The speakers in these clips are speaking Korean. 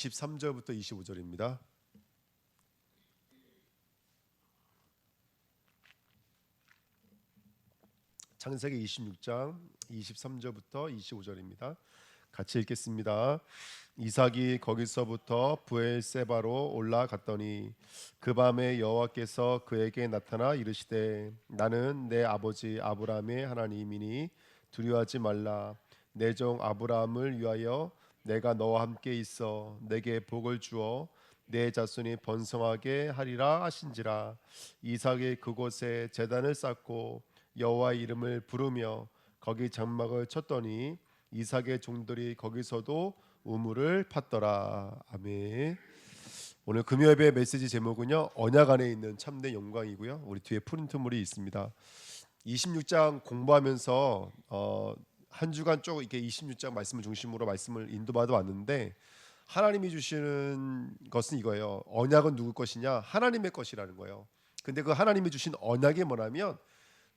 23절부터 25절입니다. 창세기 26장 23절부터 25절입니다. 같이 읽겠습니다. 이삭이 거기서부터 브엘세바로 올라갔더니 그 밤에 여호와께서 그에게 나타나 이르시되 나는 내 아버지 아브라함의 하나님이니 두려워하지 말라. 내 종 아브라함을 위하여 내가 너와 함께 있어 내게 복을 주어 내 자손이 번성하게 하리라 하신지라. 이삭이 그곳에 제단을 쌓고 여호와의 이름을 부르며 거기 장막을 쳤더니 이삭의 종들이 거기서도 우물을 팠더라. 아멘. 오늘 금요예배 메시지 제목은요, 언약 안에 있는 참된 영광이고요. 우리 뒤에 프린트물이 있습니다. 26장 공부하면서 한 주간 쭉 이렇게 26장 말씀을 중심으로 말씀을 인도받아 왔는데, 하나님이 주시는 것은 이거예요. 언약은 누구 것이냐? 하나님의 것이라는 거예요. 근데 그 하나님이 주신 언약이 뭐냐면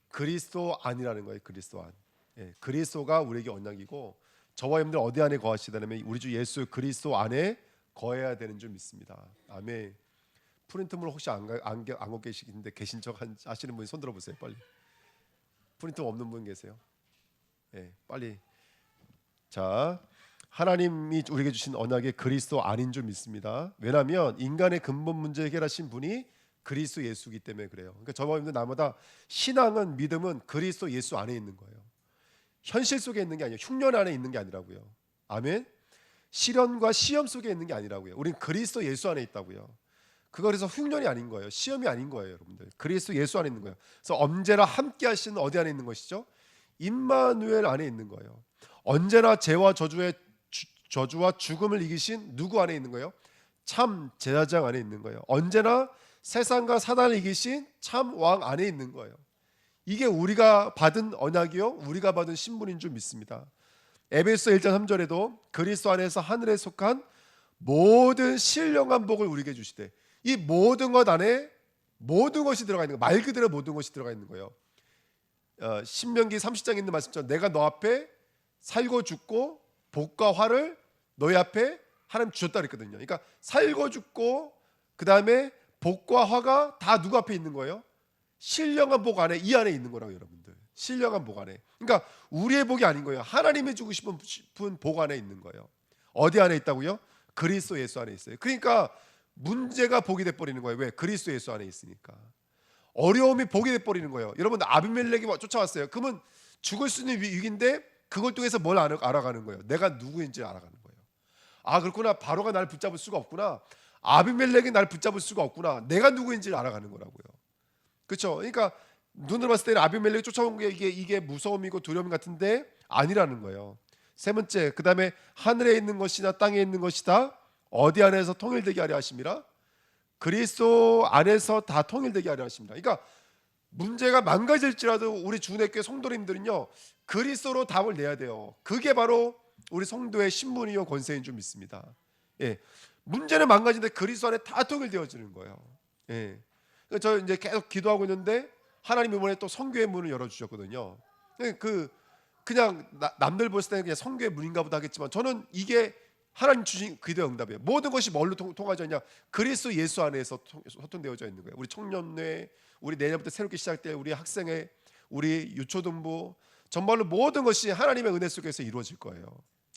그리스도 안이라는 거예요. 그리스도 안. 예, 그리스도가 우리에게 언약이고, 저와 여러분들 어디 안에 거하시다면 우리 주 예수 그리스도 안에 거해야 되는 줄 믿습니다. 아멘. 프린트물 혹시 안 갖고 계시는데 계신 척 하시는 분이 손 들어보세요. 빨리. 프린트 없는 분 계세요? 예, 빨리. 자, 하나님이 우리에게 주신 언약이 그리스도 안인 줄 믿습니다. 왜냐하면 인간의 근본 문제 해결하신 분이 그리스도 예수이기 때문에 그래요. 그러니까 저와 여러분들 나마다 신앙은, 믿음은 그리스도 예수 안에 있는 거예요. 현실 속에 있는 게 아니에요. 흉년 안에 있는 게 아니라고요. 아멘. 시련과 시험 속에 있는 게 아니라고요. 우린 그리스도 예수 안에 있다고요. 그거에서 흉년이 아닌 거예요. 시험이 아닌 거예요, 여러분들. 그리스도 예수 안에 있는 거예요. 그래서 언제나 함께 하시는 어디 안에 있는 것이죠? 임마누엘 안에 있는 거예요. 언제나 죄와 저주와 죽음을 이기신 누구 안에 있는 거예요? 참 제사장 안에 있는 거예요. 언제나 세상과 사단을 이기신 참 왕 안에 있는 거예요. 이게 우리가 받은 언약이요, 우리가 받은 신분인 줄 믿습니다. 에베소 1장 3절에도 그리스도 안에서 하늘에 속한 모든 신령한 복을 우리에게 주시되, 이 모든 것 안에 모든 것이 들어가 있는 거예요. 말 그대로 모든 것이 들어가 있는 거예요. 신명기 30장에 있는 말씀처럼 내가 너 앞에 살고 죽고 복과 화를 너희 앞에 하나님 주셨다 그랬거든요. 그러니까 살고 죽고 그 다음에 복과 화가 다 누구 앞에 있는 거예요? 신령한 복 안에, 이 안에 있는 거라고, 여러분들. 신령한 복 안에. 그러니까 우리의 복이 아닌 거예요. 하나님이 주고 싶은 복 안에 있는 거예요. 어디 안에 있다고요? 그리스도 예수 안에 있어요. 그러니까 문제가 복이 돼버리는 거예요. 왜? 그리스도 예수 안에 있으니까. 어려움이 복이 돼버리는 거예요. 여러분, 아비멜렉이 쫓아왔어요. 그러면 죽을 수 있는 위기인데 그걸 통해서 뭘 알아가는 거예요? 내가 누구인지 알아가는 거예요. 아, 그렇구나. 바로가 날 붙잡을 수가 없구나. 아비멜렉이 날 붙잡을 수가 없구나. 내가 누구인지 알아가는 거라고요. 그렇죠? 그러니까 눈으로 봤을 때는 아비멜렉이 쫓아온 게 이게 무서움이고 두려움 같은데 아니라는 거예요. 세 번째, 그 다음에 하늘에 있는 것이나 땅에 있는 것이다 어디 안에서 통일되게 하려 하심이라? 그리스도 안에서 다 통일되게 하려 하십니다. 그러니까 문제가 망가질지라도 우리 주내교회 성도님들은요, 그리스도로 답을 내야 돼요. 그게 바로 우리 성도의 신분이요 권세인 줄 믿습니다. 예, 문제는 망가지는데 그리스도 안에 다 통일되어지는 거예요. 예, 저 이제 계속 기도하고 있는데 하나님 이번에 또 성교의 문을 열어주셨거든요. 그냥 남들 볼 때는 그냥 성교의 문인가 보다 하겠지만, 저는 이게 하나님 주신 기도의 응답이에요. 모든 것이 뭘로 통하지 않냐? 그리스도 예수 안에서 소통되어져 있는 거예요. 우리 청년회, 우리 내년부터 새롭게 시작될 우리 학생회, 우리 유초등부, 정말로 모든 것이 하나님의 은혜 속에서 이루어질 거예요.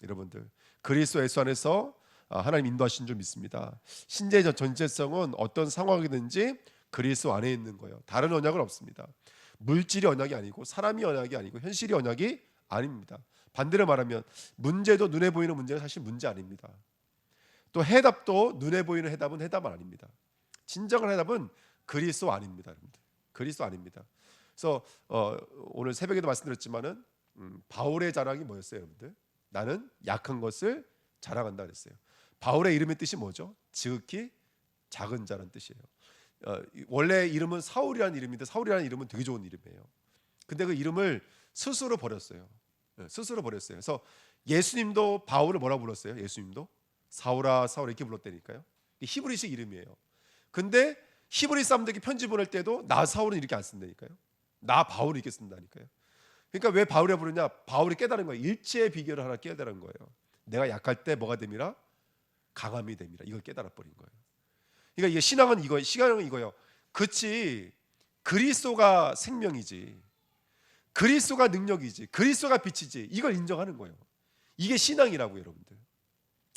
여러분들, 그리스도 예수 안에서 하나님 인도하신 줄 믿습니다. 신제의 전체성은 어떤 상황이든지 그리스도 안에 있는 거예요. 다른 언약은 없습니다. 물질이 언약이 아니고 사람이 언약이 아니고 현실이 언약이 아닙니다. 반대로 말하면 문제도, 눈에 보이는 문제가 사실 문제 아닙니다. 또 해답도 눈에 보이는 해답은 해답은 아닙니다. 진정한 해답은 그리스도 아닙니다, 여러분들. 그리스도 아닙니다. 그래서 오늘 새벽에도 말씀드렸지만은 바울의 자랑이 뭐였어요, 여러분들? 나는 약한 것을 자랑한다 그랬어요. 바울의 이름의 뜻이 뭐죠? 지극히 작은 자라는 뜻이에요. 원래 이름은 사울이라는 이름인데, 사울이라는 이름은 되게 좋은 이름이에요. 근데 그 이름을 스스로 버렸어요. 스스로 버렸어요. 그래서 예수님도 바울을 뭐라고 불렀어요? 예수님도 사울아 사울아 이렇게 불렀다니까요. 히브리식 이름이에요. 근데 히브리 사람들에게 편지 보낼 때도 나 사울은 이렇게 안 쓴다니까요. 나 바울을 이렇게 쓴다니까요. 그러니까 왜 바울이라 부르냐? 바울이 깨달은 거예요. 일체의 비결을 하나 깨달은 거예요. 내가 약할 때 뭐가 됨이라? 강함이 됨이라. 이걸 깨달아 버린 거예요. 그러니까 이게 신앙은 이거예요. 그치, 그리스도가 생명이지, 그리스도가 능력이지, 그리스도가 빛이지, 이걸 인정하는 거예요. 이게 신앙이라고, 여러분들.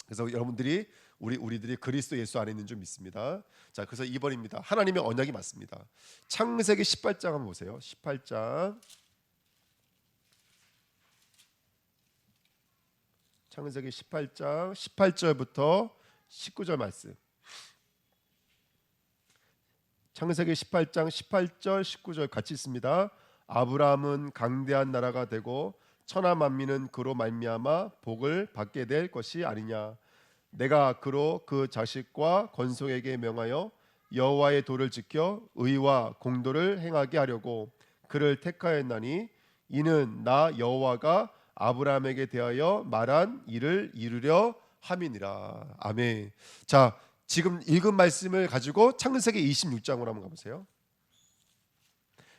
그래서 여러분들이 우리들이 그리스도 예수 안에 있는 줄 믿습니다. 자, 그래서 2번입니다. 하나님의 언약이 맞습니다. 창세기 18장 한번 보세요. 18장. 창세기 18장 18절부터 19절 말씀. 창세기 18장 18절 19절 같이 있습니다. 아브라함은 강대한 나라가 되고 천하 만민은 그로 말미암아 복을 받게 될 것이 아니냐. 내가 그로 그 자식과 건속에게 명하여 여호와의 도를 지켜 의와 공도를 행하게 하려고 그를 택하였나니 이는 나 여호와가 아브라함에게 대하여 말한 일을 이루려 함이니라. 아멘. 자, 지금 읽은 말씀을 가지고 창세기 26장으로 한번 가보세요.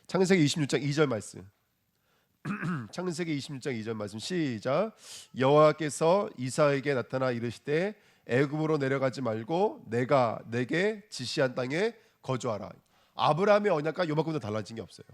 창세기 26장 2절 말씀. 창세기 26장 2절 말씀 시작. 여호와께서 이삭에게 나타나 이르시되 애굽으로 내려가지 말고 내가 내게 지시한 땅에 거주하라. 아브라함의 언약과 요만큼도 달라진 게 없어요.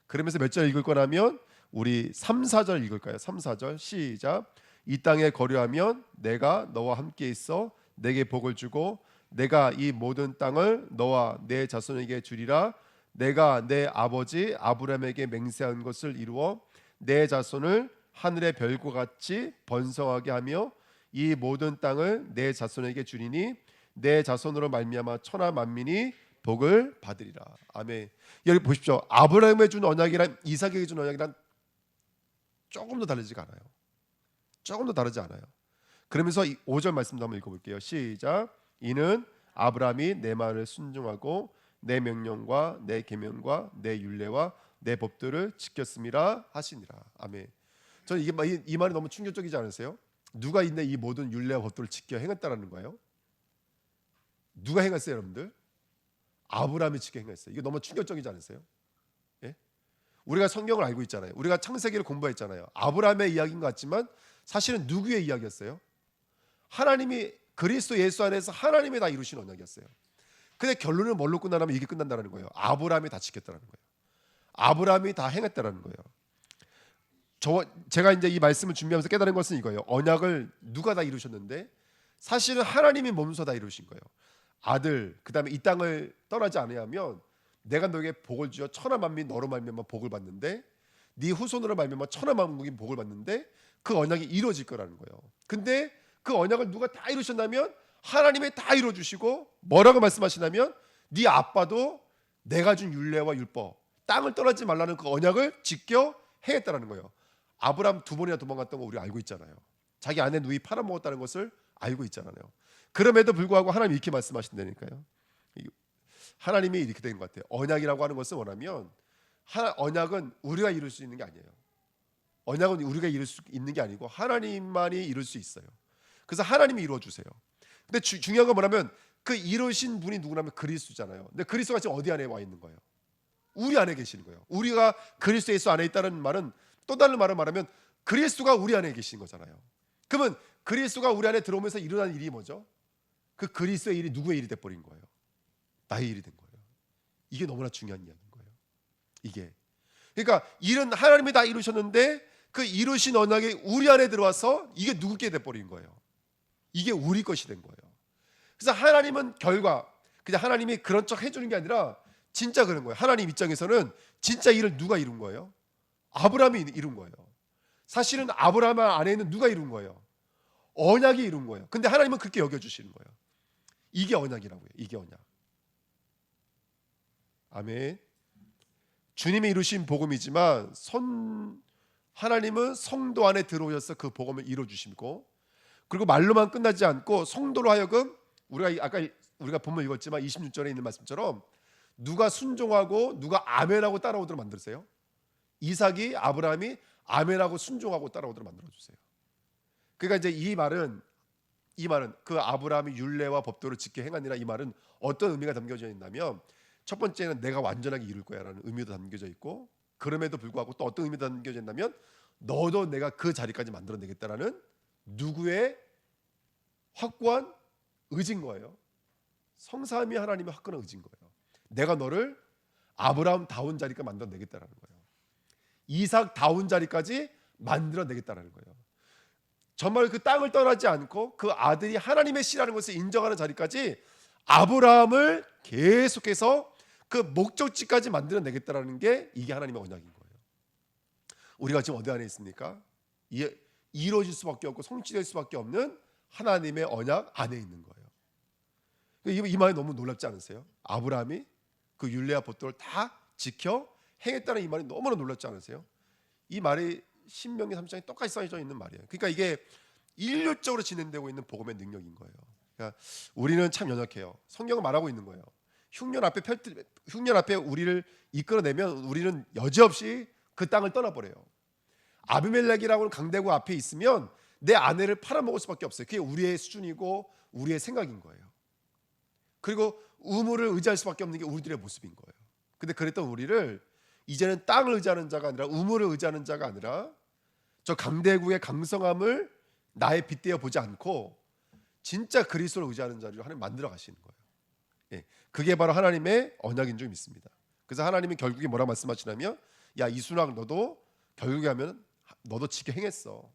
그러면서 몇 절 읽을 거라면 우리 3, 4절 읽을까요? 3, 4절 시작. 이 땅에 거류하면 내가 너와 함께 있어 내게 복을 주고 내가 이 모든 땅을 너와 내 자손에게 주리라. 내가 내 아버지 아브라함에게 맹세한 것을 이루어 내 자손을 하늘의 별과 같이 번성하게 하며 이 모든 땅을 내 자손에게 주리니 내 자손으로 말미암아 천하 만민이 복을 받으리라. 아멘. 여기 보십시오. 아브라함에 준 언약이랑 이삭에게 준 언약이랑 조금도 다르지가 않아요. 조금도 다르지 않아요. 그러면서 5절 말씀도 한번 읽어볼게요. 시작. 이는 아브라함이 내 말을 순종하고 내 명령과 내 계명과 내 율례와 내 법들을 지켰음이라 하시니라. 아멘. 저는 이 말이 너무 충격적이지 않으세요? 누가 있네 이 모든 율례와 법들을 지켜 행했다라는 거예요. 누가 행했어요, 여러분들? 아브라함이 지켜 행했어요. 이게 너무 충격적이지 않으세요? 예? 우리가 성경을 알고 있잖아요. 우리가 창세기를 공부했잖아요. 아브라함의 이야기인 것 같지만 사실은 누구의 이야기였어요? 하나님이 그리스도 예수 안에서 하나님이 다 이루신 언약이었어요. 근데 결론은 뭘로 끝나냐면 이게 끝난다는 거예요. 아브라함이 다 지켰다는 거예요. 아브라함이 다 행했다는 거예요. 제가 이제 이 말씀을 준비하면서 깨달은 것은 이거예요. 언약을 누가 다 이루셨는데 사실은 하나님이 몸소 다 이루신 거예요. 아들, 그다음에 이 땅을 떠나지 아니하면 내가 너에게 복을 주어 천하 만민 너로 말미암아 복을 받는데 네 후손으로 말미암아 천하 만국이 복을 받는데 그 언약이 이루어질 거라는 거예요. 근데 그 언약을 누가 다 이루셨냐면 하나님이 다 이루어 주시고 뭐라고 말씀하시냐면 네 아빠도 내가 준 율례와 율법 땅을 떠나지 말라는 그 언약을 지켜 행했다라는 거예요. 아브라함 2번이나 도망갔던 거 우리 알고 있잖아요. 자기 아내 누이 팔아먹었다는 것을 알고 있잖아요. 그럼에도 불구하고 하나님이 이렇게 말씀하신다니까요. 하나님이 이렇게 된 것 같아요. 언약이라고 하는 것은 뭐냐면 언약은 우리가 이룰 수 있는 게 아니에요. 언약은 우리가 이룰 수 있는 게 아니고 하나님만이 이룰 수 있어요. 그래서 하나님이 이루어 주세요. 근데 중요한 건 뭐냐면 그 이루신 분이 누구냐면 그리스도잖아요. 근데 그리스도가 지금 어디 안에 와 있는 거예요? 우리 안에 계시는 거예요. 우리가 그리스도 예수 안에 있다는 말은 또 다른 말을 말하면 그리스도가 우리 안에 계신 거잖아요. 그러면 그리스도가 우리 안에 들어오면서 일어난 일이 뭐죠? 그 그리스도의 일이 누구의 일이 돼버린 거예요? 나의 일이 된 거예요. 이게 너무나 중요한 이야기인 거예요. 이게 그러니까 일은 하나님이 다 이루셨는데 그 이루신 언약이 우리 안에 들어와서 이게 누구께 돼버린 거예요. 이게 우리 것이 된 거예요. 그래서 하나님은 그냥 하나님이 그런 척 해주는 게 아니라 진짜 그런 거예요. 하나님 입장에서는 진짜 일을 누가 이룬 거예요? 아브라함이 이룬 거예요. 사실은 아브라함 안에 있는 누가 이룬 거예요? 언약이 이룬 거예요. 근데 하나님은 그렇게 여겨주시는 거예요. 이게 언약이라고요. 이게 언약. 아멘. 주님이 이루신 복음이지만 하나님은 성도 안에 들어오셔서 그 복음을 이루어주시고 그리고 말로만 끝나지 않고 성도로 하여금 우리가 본문 읽었지만 26절에 있는 말씀처럼 누가 순종하고 누가 아멘하고 따라오도록 만들으세요. 이삭이 아브라함이 아멘하고 순종하고 따라오도록 만들어주세요. 그러니까 이제 이 말은 그 아브라함이 율례와 법도를 지켜 행하니라 이 말은 어떤 의미가 담겨져 있냐면 첫 번째는 내가 완전하게 이룰 거야라는 의미도 담겨져 있고 그럼에도 불구하고 또 어떤 의미가 담겨져 있냐면 너도 내가 그 자리까지 만들어내겠다라는 누구의 확고한 의지인 거예요. 성삼위 하나님의 화끈한 의지인 거예요. 내가 너를 아브라함 다운 자리까지 만들어내겠다라는 거예요. 이삭 다운 자리까지 만들어내겠다라는 거예요. 정말 그 땅을 떠나지 않고 그 아들이 하나님의 씨라는 것을 인정하는 자리까지 아브라함을 계속해서 그 목적지까지 만들어내겠다라는 게 이게 하나님의 언약인 거예요. 우리가 지금 어디 안에 있습니까? 이루어질 수밖에 없고 성취될 수밖에 없는 하나님의 언약 안에 있는 거예요. 이 말이 너무 놀랍지 않으세요? 아브라함이 그 율례와 법도를 다 지켜 행했다는 이 말이 너무나 놀랍지 않으세요? 이 말이 신명기 3장에 똑같이 써져 있는 말이에요. 그러니까 이게 일률적으로 진행되고 있는 복음의 능력인 거예요. 그러니까 우리는 참 연약해요. 성경은 말하고 있는 거예요. 흉년 앞에 우리를 이끌어내면 우리는 여지없이 그 땅을 떠나버려요. 아비멜렉이라고는 강대국 앞에 있으면 내 아내를 팔아먹을 수밖에 없어요. 그게 우리의 수준이고 우리의 생각인 거예요. 그리고 우물을 의지할 수밖에 없는 게 우리들의 모습인 거예요. 근데 그랬던 우리를 이제는 땅을 의지하는 자가 아니라 우물을 의지하는 자가 아니라 저 강대국의 강성함을 나의 빗대어 보지 않고 진짜 그리스도를 의지하는 자를 하나님 만들어 가시는 거예요. 예, 그게 바로 하나님의 언약인 줄 믿습니다. 그래서 하나님이 결국에 뭐라 말씀하시냐면, 야 이순학 너도 결국에 하면 너도 지켜 행했어.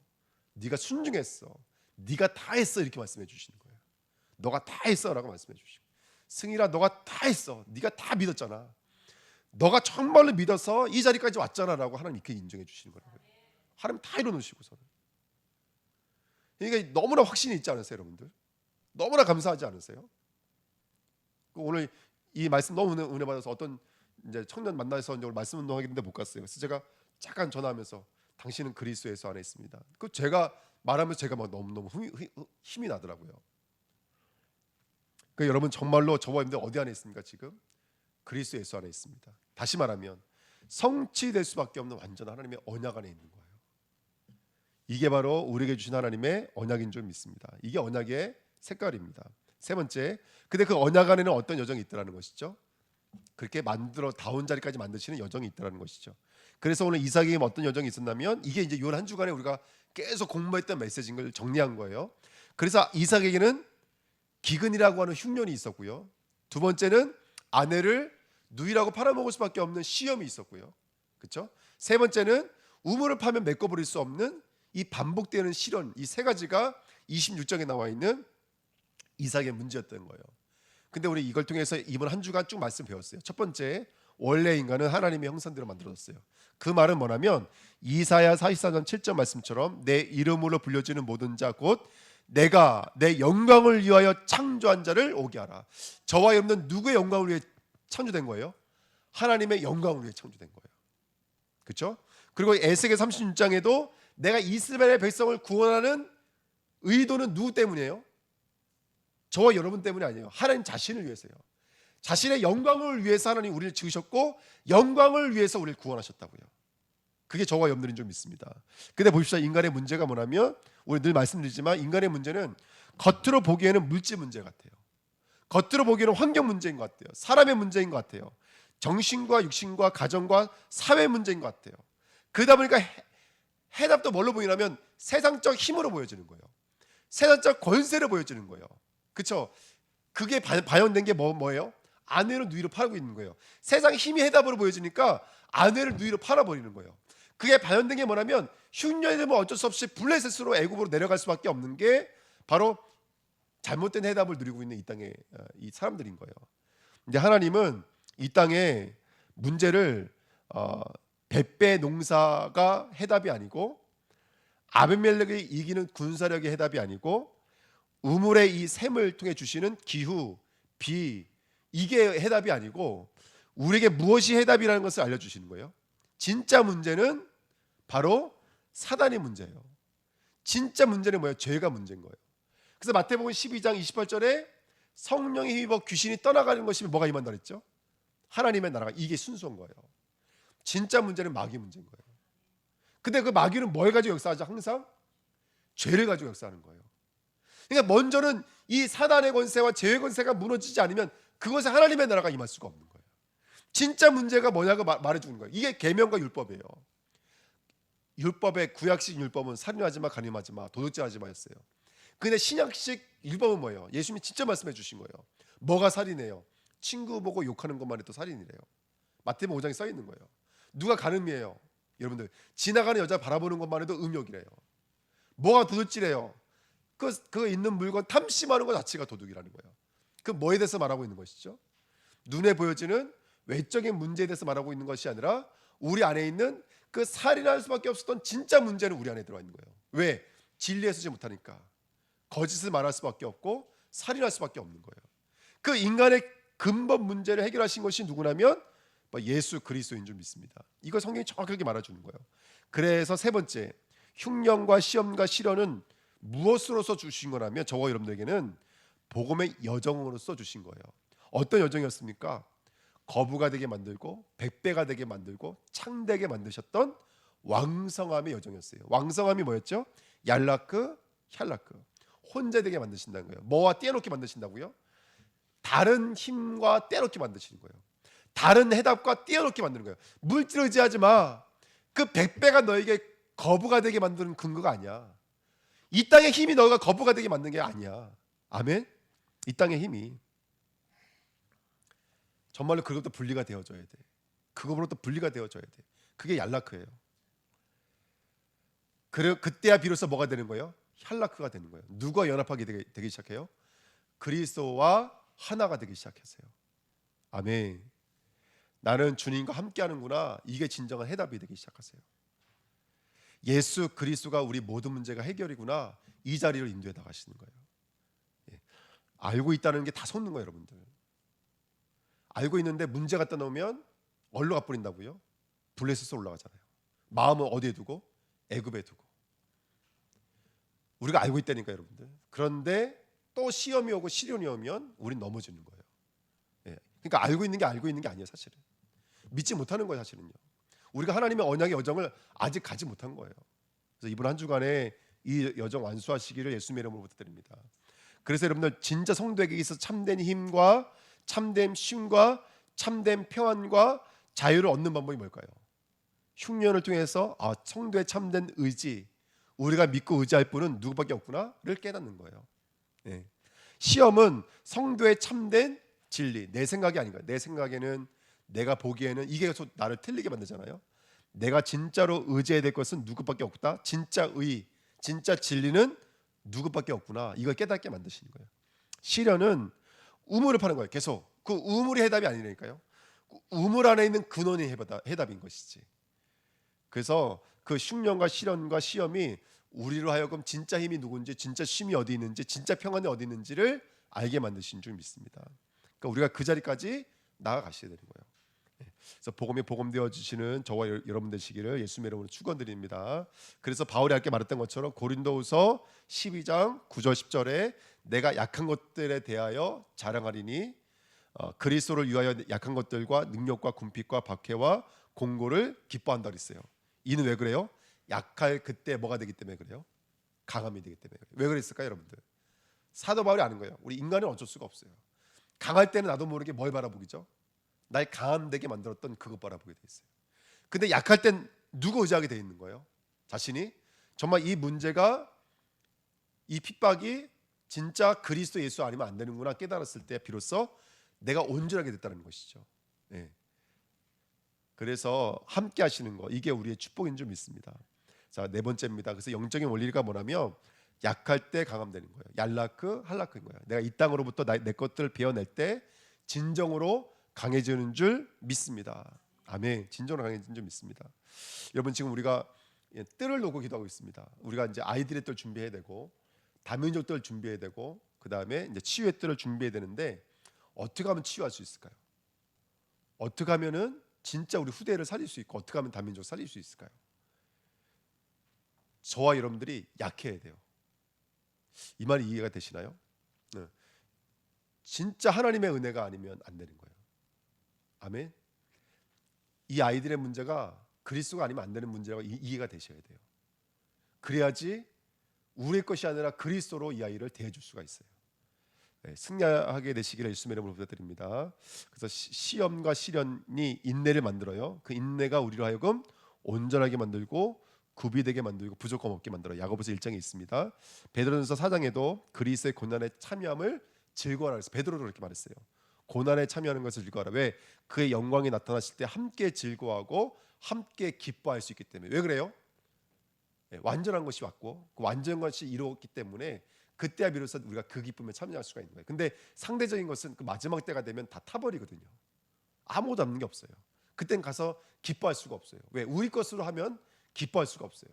네가 순종했어. 네가 다 했어. 이렇게 말씀해 주시는 거예요. 너가 다 했어라고 말씀해 주시고, 승희라 너가 다 했어. 네가 다 믿었잖아. 너가 정말로 믿어서 이 자리까지 왔잖아라고 하나님 이렇게 인정해 주시는 거예요. 하나님 다 이뤄놓으시고서는. 그러니까 너무나 확신이 있지 않으세요, 여러분들? 너무나 감사하지 않으세요? 오늘 이 말씀 너무 은혜 받아서 어떤 이제 청년 만나서 오늘 말씀 운동하겠는데 못 갔어요. 그래서 제가 잠깐 전화하면서 당신은 그리스도 예수 안에 있습니다. 그 제가 말하면서 제가 막 너무 힘이 나더라고요. 그 여러분 정말로 저와 여러분들 어디 안에 있습니까? 지금 그리스도 예수 안에 있습니다. 다시 말하면 성취될 수밖에 없는 완전 하나님의 언약 안에 있는 거예요. 이게 바로 우리에게 주신 하나님의 언약인 줄 믿습니다. 이게 언약의 색깔입니다. 세 번째, 근데 그 언약 안에는 어떤 여정이 있더라는 것이죠. 그렇게 만들어 다운 자리까지 만드시는 여정이 있더라는 것이죠. 그래서 오늘 이삭에게 어떤 여정이 있었냐면, 이게 이제 요 한 주간에 우리가 계속 공부했던 메시지인 걸 정리한 거예요. 그래서 이삭에게는 기근이라고 하는 흉년이 있었고요. 두 번째는 아내를 누이라고 팔아먹을 수밖에 없는 시험이 있었고요. 그렇죠? 세 번째는 우물을 파면 메꿔버릴 수 없는 이 반복되는 시련, 이 세 가지가 26장에 나와 있는 이삭의 문제였던 거예요. 근데 우리 이걸 통해서 이번 한 주간 쭉 말씀 배웠어요. 첫 번째, 원래 인간은 하나님의 형상대로 만들어졌어요. 그 말은 뭐냐면 이사야 44장 7절 말씀처럼 내 이름으로 불려지는 모든 자 곧 내가 내 영광을 위하여 창조한 자를 오게 하라. 저와 여러분은 누구의 영광을 위해 창조된 거예요? 하나님의 영광을 위해 창조된 거예요. 그렇죠? 그리고 에스겔 36장에도 내가 이스라엘의 백성을 구원하는 의도는 누구 때문이에요? 저와 여러분 때문이 아니에요. 하나님 자신을 위해서요. 자신의 영광을 위해서 하나님 우리를 지으셨고 영광을 위해서 우리를 구원하셨다고요. 그게 저와 여러분들인 줄 믿습니다. 근데 보십시오. 인간의 문제가 뭐냐면, 우리 늘 말씀드리지만 인간의 문제는 겉으로 보기에는 물질 문제 같아요. 겉으로 보기에는 환경 문제인 것 같아요. 사람의 문제인 것 같아요. 정신과 육신과 가정과 사회 문제인 것 같아요. 그러다 보니까 해답도 뭘로 보이냐면 세상적 힘으로 보여지는 거예요. 세상적 권세로 보여지는 거예요. 그렇죠? 그게 반영된 게 뭐예요? 아내를 누이로 팔고 있는 거예요. 세상 힘이 해답으로 보여지니까 아내를 누이로 팔아버리는 거예요. 그게 반영된 게 뭐냐면 흉년이 되면 어쩔 수 없이 블레셋으로 애굽으로 내려갈 수밖에 없는 게 바로 잘못된 해답을 누리고 있는 이 땅의 이 사람들인 거예요. 근데 하나님은 이 땅의 문제를 백배 농사가 해답이 아니고 아비멜렉이 이기는 군사력의 해답이 아니고 우물의 이 샘을 통해 주시는 기후, 비, 이게 해답이 아니고 우리에게 무엇이 해답이라는 것을 알려주시는 거예요. 진짜 문제는 바로 사단의 문제예요. 진짜 문제는 뭐예요? 죄가 문제인 거예요. 그래서 마태복음 12장 28절에 성령에 힘입어 귀신이 떠나가는 것이 뭐가 임한다 그랬죠? 하나님의 나라가. 이게 순수한 거예요. 진짜 문제는 마귀 문제인 거예요. 근데 그 마귀는 뭘 가지고 역사하죠? 항상 죄를 가지고 역사하는 거예요. 그러니까 먼저는 이 사단의 권세와 죄의 권세가 무너지지 않으면 그것에 하나님의 나라가 임할 수가 없는 거예요. 진짜 문제가 뭐냐고 말해주는 거예요. 이게 계명과 율법이에요. 율법의 구약식 율법은 살인하지 마, 간음하지 마, 도둑질하지 마였어요. 근데 신약식 율법은 뭐예요? 예수님이 진짜 말씀해 주신 거예요. 뭐가 살인이에요? 친구 보고 욕하는 것만 해도 살인이래요. 마태복음 5장에 써 있는 거예요. 누가 간음이에요? 여러분들 지나가는 여자 바라보는 것만 해도 음욕이래요. 뭐가 도둑질이에요? 그 있는 물건 탐심하는 것 자체가 도둑이라는 거예요. 그 뭐에 대해서 말하고 있는 것이죠? 눈에 보여지는 외적인 문제에 대해서 말하고 있는 것이 아니라 우리 안에 있는 그 살인할 수밖에 없었던 진짜 문제는 우리 안에 들어와 있는 거예요. 왜? 진리에 서지 못하니까. 거짓을 말할 수밖에 없고 살인할 수밖에 없는 거예요. 그 인간의 근본 문제를 해결하신 것이 누구냐면 예수 그리스도인 줄 믿습니다. 이거 성경이 정확하게 말해주는 거예요. 그래서 세 번째, 흉년과 시험과 시련은 무엇으로서 주신 거라면 저와 여러분들에게는 복음의 여정으로서 주신 거예요. 어떤 여정이었습니까? 거부가 되게 만들고 백배가 되게 만들고 창되게 만드셨던 왕성함의 여정이었어요. 왕성함이 뭐였죠? 얄라크, 샬라크. 혼자 되게 만드신다는 거예요. 뭐와 떼어놓게 만드신다고요? 다른 힘과 떼어놓게 만드시는 거예요. 다른 해답과 떼어놓게 만드는 거예요. 물질을 의지하지 마. 그 백배가 너에게 거부가 되게 만드는 근거가 아니야. 이 땅의 힘이 너가 거부가 되게 만드는 게 아니야. 아멘? 이 땅의 힘이 정말로 그것부터 분리가 되어져야 돼. 그거로부터 분리가 되어져야 돼. 그게 얄라크예요. 그때야 비로소 뭐가 되는 거예요? 얄라크가 되는 거예요. 누가 연합하게 되기 시작해요? 그리스도와 하나가 되기 시작했어요. 아멘. 나는 주님과 함께하는구나. 이게 진정한 해답이 되기 시작하세요. 예수 그리스도가 우리 모든 문제가 해결이구나. 이 자리를 인도해 나가시는 거예요. 예. 알고 있다는 게 다 속는 거예요, 여러분들. 알고 있는데 문제 갖다 놓으면 얼로 가버린다고요? 블레셋으로 올라가잖아요. 마음은 어디에 두고? 애굽에 두고. 우리가 알고 있다니까 여러분들. 그런데 또 시험이 오고 시련이 오면 우린 넘어지는 거예요. 예. 그러니까 알고 있는 게 아니에요, 사실은. 믿지 못하는 거예요, 사실은요. 우리가 하나님의 언약의 여정을 아직 가지 못한 거예요. 그래서 이번 한 주간에 이 여정 완수하시기를 예수님의 이름으로 부탁드립니다. 그래서 여러분들 진짜 성도에게 있어서 참된 힘과 참된 쉼과 참된 평안과 자유를 얻는 방법이 뭘까요? 흉년을 통해서 성도의 참된 의지, 우리가 믿고 의지할 분은 누구밖에 없구나를 깨닫는 거예요. 네. 시험은 성도의 참된 진리, 내 생각이 아닌 거예요. 내 생각에는, 내가 보기에는 이게 나를 틀리게 만들잖아요. 내가 진짜로 의지해야 될 것은 누구밖에 없다. 진짜 의, 진짜 진리는 누구밖에 없구나. 이걸 깨닫게 만드시는 거예요. 시련은 우물을 파는 거예요. 계속 그 우물이 해답이 아니라니까요. 우물 안에 있는 근원이 해답인 것이지. 그래서 그 흉년과 시련과 시험이 우리로 하여금 진짜 힘이 누군지, 진짜 쉼이 어디 있는지, 진짜 평안이 어디 있는지를 알게 만드신 줄 믿습니다. 그러니까 우리가 그 자리까지 나아가셔야 되는 거예요. 그래서 복음이 복음되어 주시는 저와 여러분 되시기를 예수님의 이름으로 축원드립니다. 그래서 바울이 아까 말했던 것처럼 고린도후서 12장 9절 10절에 내가 약한 것들에 대하여 자랑하리니 그리스도를 위하여 약한 것들과 능력과 궁핍과 박해와 공고를 기뻐한다 그랬어요. 이는 왜 그래요? 약할 그때 뭐가 되기 때문에 그래요? 강함이 되기 때문에 그래요. 왜 그랬을까요, 여러분들? 사도 바울이 아는 거예요. 우리 인간은 어쩔 수가 없어요. 강할 때는 나도 모르게 뭘 바라보기죠? 날 강함되게 만들었던 그것 바라보게 돼 있어요. 근데 약할 땐 누구 의지하게 돼 있는 거예요? 자신이 정말 이 문제가, 이 핍박이 진짜 그리스도 예수 아니면 안 되는구나 깨달았을 때 비로소 내가 온전하게 됐다는 것이죠. 네. 그래서 함께 하시는 거, 이게 우리의 축복인 줄 믿습니다. 자, 네 번째입니다. 그래서 영적인 원리가 뭐냐면 약할 때 강함되는 거예요. 얄라크, 할라크인 거예요. 내가 이 땅으로부터 내 것들을 베어낼 때 진정으로 강해지는 줄 믿습니다. 아멘. 진정으로 강해지는 줄 믿습니다. 여러분 지금 우리가 뜰을 놓고 기도하고 있습니다. 우리가 이제 아이들의 뜰 준비해야 되고 다민족 뜰 준비해야 되고 그 다음에 이제 치유의 뜰을 준비해야 되는데 어떻게 하면 치유할 수 있을까요? 어떻게 하면은 진짜 우리 후대를 살릴 수 있고 어떻게 하면 다민족 살릴 수 있을까요? 저와 여러분들이 약해야 돼요. 이 말이 이해가 되시나요? 네. 진짜 하나님의 은혜가 아니면 안 되는 거예요. 아멘. 이 아이들의 문제가 그리스도가 아니면 안 되는 문제라고 이해가 되셔야 돼요. 그래야지 우리의 것이 아니라 그리스도로 이 아이를 대해줄 수가 있어요. 네, 승리하게 되시기를 예수님의 이름으로 부탁드립니다. 그래서 시험과 시련이 인내를 만들어요. 그 인내가 우리로 하여금 온전하게 만들고 구비되게 만들고 부족함 없게 만들어. 야고보서 1장에 있습니다. 베드로전서 4장에도 그리스도의 고난에 참여함을 즐거워하라 그래서 베드로도 그렇게 말했어요. 고난에 참여하는 것을 즐거워하라. 왜? 그의 영광이 나타나실 때 함께 즐거워하고 함께 기뻐할 수 있기 때문에. 왜 그래요? 완전한 것이 왔고 그 완전한 것이 이루었기 때문에 그때야 비로소 우리가 그 기쁨에 참여할 수가 있는 거예요. 근데 상대적인 것은 그 마지막 때가 되면 다 타버리거든요. 아무것도 남는 게 없어요. 그땐 가서 기뻐할 수가 없어요. 왜? 우리 것으로 하면 기뻐할 수가 없어요.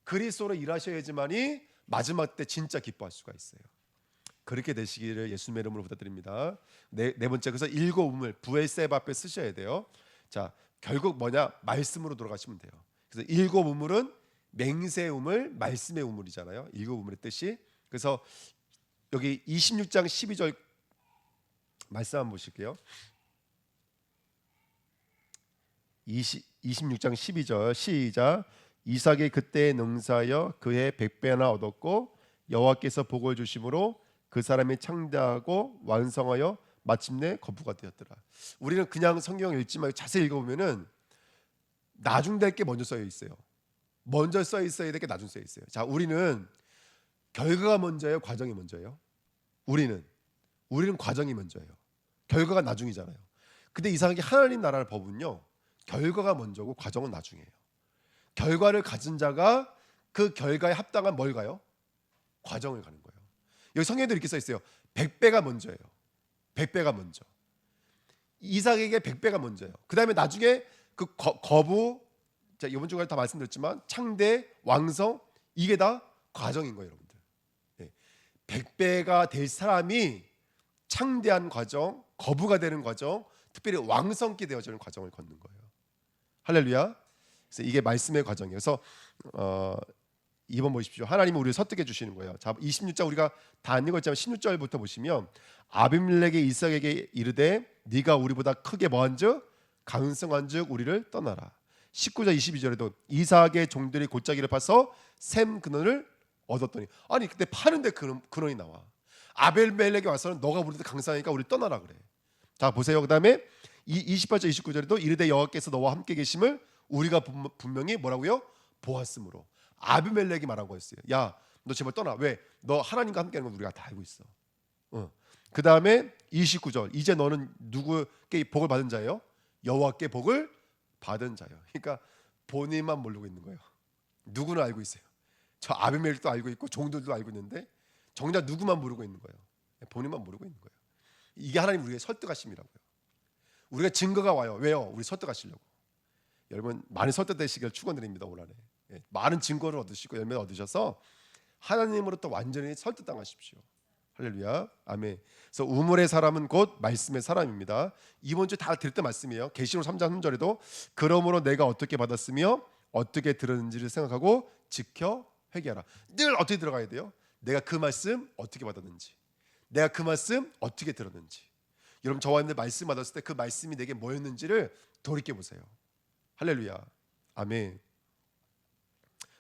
그리스도로 일하셔야지만이 마지막 때 진짜 기뻐할 수가 있어요. 그렇게 되시기를 예수님의 이름으로 부탁드립니다. 네 번째, 그래서 일곱 우물 부엘셉 앞에 쓰셔야 돼요. 자, 결국 뭐냐? 말씀으로 돌아가시면 돼요. 그래서 일곱 우물은 맹세 우물, 말씀의 우물이잖아요. 일곱 우물의 뜻이. 그래서 여기 26장 12절 말씀 한번 보실게요. 26장 12절 시작. 이삭이 그때에 능사하여 그해 100배나 얻었고 여호와께서 복을 주심으로 그 사람이 창대하고 완성하여 마침내 거부가 되었더라. 우리는 그냥 성경을 읽지 말고 자세히 읽어보면은 나중 될 게 먼저 써 있어요. 먼저 써 있어야 될 게 나중 써 있어요. 자, 우리는 결과가 먼저예요, 과정이 먼저예요? 우리는 과정이 먼저예요. 결과가 나중이잖아요. 근데 이상하게 하나님 나라의 법은요, 결과가 먼저고 과정은 나중이에요. 결과를 가진 자가 그 결과에 합당한 뭘 가요? 과정을 가는 거예요. 여기 성경에도 이렇게 써 있어요. 100배가 먼저예요. 100배가 먼저. 이삭에게 100배가 먼저예요. 그 다음에 나중에 그 거부, 자, 이번 주까지 다 말씀드렸지만 창대, 왕성, 이게 다 과정인 거예요, 여러분들. 100배가 될 사람이 창대한 과정, 거부가 되는 과정, 특별히 왕성케 되어지는 과정을 걷는 거예요. 할렐루야. 그래서 이게 말씀의 과정이에요. 그래서 2번 보십시오. 하나님은 우리를 설득해 주시는 거예요. 자, 26장 우리가 다 안 읽었지만 16절부터 보시면 아비멜렉이 이삭에게 이르되 네가 우리보다 크게 뭐한즉 강성한즉 우리를 떠나라. 19절 22절에도 이삭의 종들이 골짜기를 파서 샘 근원을 얻었더니, 아니 그때 파는데 근원이 나와. 아벨멜렉이 와서는 너가 우리보다 강성하니까 우리 떠나라 그래. 자, 보세요. 그 다음에 28절 29절에도 이르되 여호와께서 너와 함께 계심을 우리가 분명히 뭐라고요? 보았으므로. 아비멜렉이 말한 거였어요. 야, 너 제발 떠나. 왜? 너 하나님과 함께하는 건 우리가 다 알고 있어. 그 다음에 29절 이제 너는 누구께 복을 받은 자예요? 여호와께 복을 받은 자예요. 그러니까 본인만 모르고 있는 거예요. 누구는 알고 있어요. 저 아비멜렉도 알고 있고 종들도 알고 있는데 정작 누구만 모르고 있는 거예요. 본인만 모르고 있는 거예요. 이게 하나님 우리의 설득하심이라고요. 우리가 증거가 와요. 왜요? 우리 설득하시려고. 여러분 많이 설득되시길 축원드립니다. 올 한해 많은 증거를 얻으시고 열매를 얻으셔서 하나님으로부터 완전히 설득당하십시오. 할렐루야, 아멘. 그래서 우물의 사람은 곧 말씀의 사람입니다. 이번 주 다 들을 때 말씀이에요. 계시록 3장 3절에도 그러므로 내가 어떻게 받았으며 어떻게 들었는지를 생각하고 지켜 회개하라. 늘 어떻게 들어가야 돼요? 내가 그 말씀 어떻게 받았는지, 내가 그 말씀 어떻게 들었는지. 여러분 저와 여러분들 말씀 받았을 때 그 말씀이 내게 뭐였는지를 돌이켜 보세요. 할렐루야, 아멘.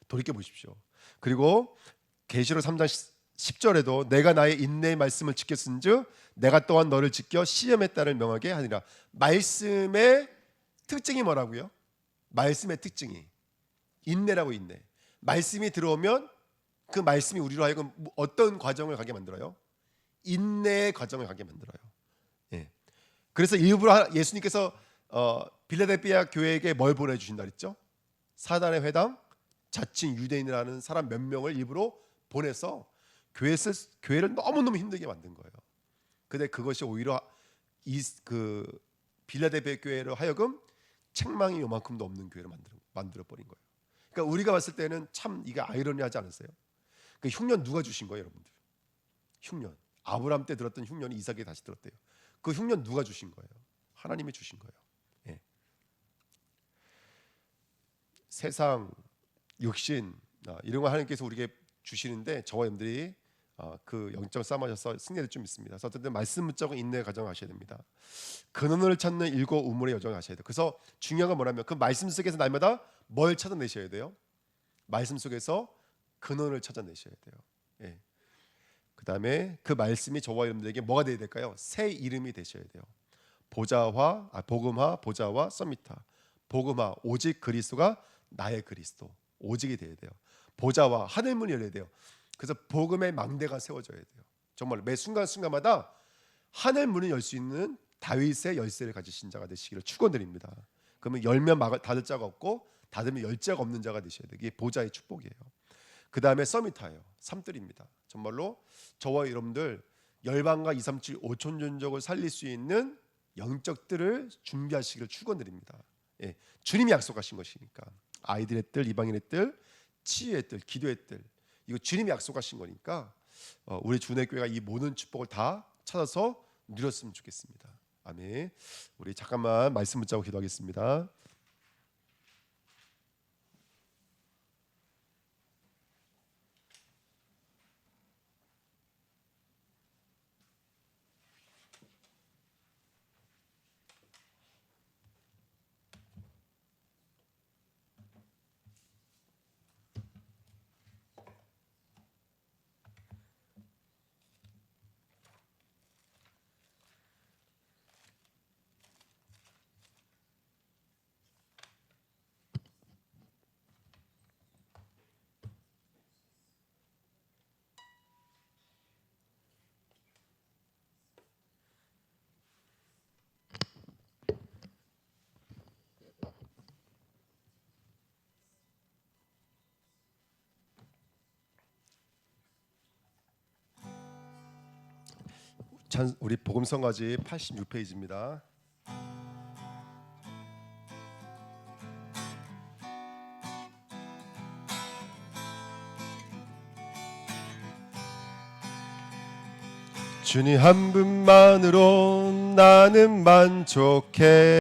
돌이켜 보십시오. 그리고 계시록 3장 10절에도 내가 나의 인내의 말씀을 지켰은즉 내가 또한 너를 지켜 시험에 따를 명하게 하니라. 말씀의 특징이 뭐라고요? 말씀의 특징이 인내라고. 인내. 말씀이 들어오면 그 말씀이 우리로 하여금 어떤 과정을 가게 만들어요? 인내의 과정을 가게 만들어요. 예. 그래서 일부러 예수님께서 빌라델피아 교회에게 뭘 보내주신다 그랬죠? 사단의 회당, 자칭 유대인이라는 사람 몇 명을 일부러 보내서 교회를 너무너무 힘들게 만든 거예요. 근데 그것이 오히려 그 빌라델피아 교회로 하여금 책망이 요만큼도 없는 교회를 만들어 버린 거예요. 그러니까 우리가 봤을 때는 참 이게 아이러니하지 않으세요? 그 흉년 누가 주신 거예요, 여러분들? 흉년. 아브라함 때 들었던 흉년이 이삭에게 다시 들었대요. 그 흉년 누가 주신 거예요? 하나님이 주신 거예요. 예. 세상, 육신 이런 거 하나님께서 우리에게 주시는데 저와 여러분들이 그 영적 싸움하셔서 승리를 좀 있습니다. 그래서 어쨌든 말씀 붙잡고 인내의 과정을 하셔야 됩니다. 근원을 찾는 일곱 우물의 여정을 하셔야 돼요. 그래서 중요한 건 뭐냐면 그 말씀 속에서 날마다 뭘 찾아내셔야 돼요? 말씀 속에서 근원을 찾아내셔야 돼요. 예. 그 다음에 그 말씀이 저와 여러분들에게 뭐가 되어야 될까요? 새 이름이 되셔야 돼요. 복음화, 보좌와 서밋화. 복음화, 오직 그리스도가 나의 그리스도. 오직이 돼야 돼요. 보좌와 하늘 문이 열려야 돼요. 그래서 복음의 망대가 세워져야 돼요. 정말 매 순간순간마다 하늘 문을 열 수 있는 다윗의 열쇠를 가지신 자가 되시기를 축원드립니다. 그러면 열면 닫을 자가 없고 닫으면 열 자가 없는 자가 되셔야 돼요. 이게 보좌의 축복이에요. 그 다음에 서밋하예요. 삼들입니다. 정말로 저와 여러분들 열방과 237 5천 종족을 살릴 수 있는 영적 뜰을 준비하시기를 축원드립니다. 예, 주님이 약속하신 것이니까. 아이들의 뜰, 이방인의 뜰, 치유의 뜰, 기도의 뜰, 이거 주님이 약속하신 거니까 우리 주내교회가 이 모든 축복을 다 찾아서 누렸으면 좋겠습니다. 아멘. 우리 잠깐만 말씀 붙잡고 기도하겠습니다. 우리 복음성가지 86페이지입니다. 주님 한 분만으로 나는 만족해.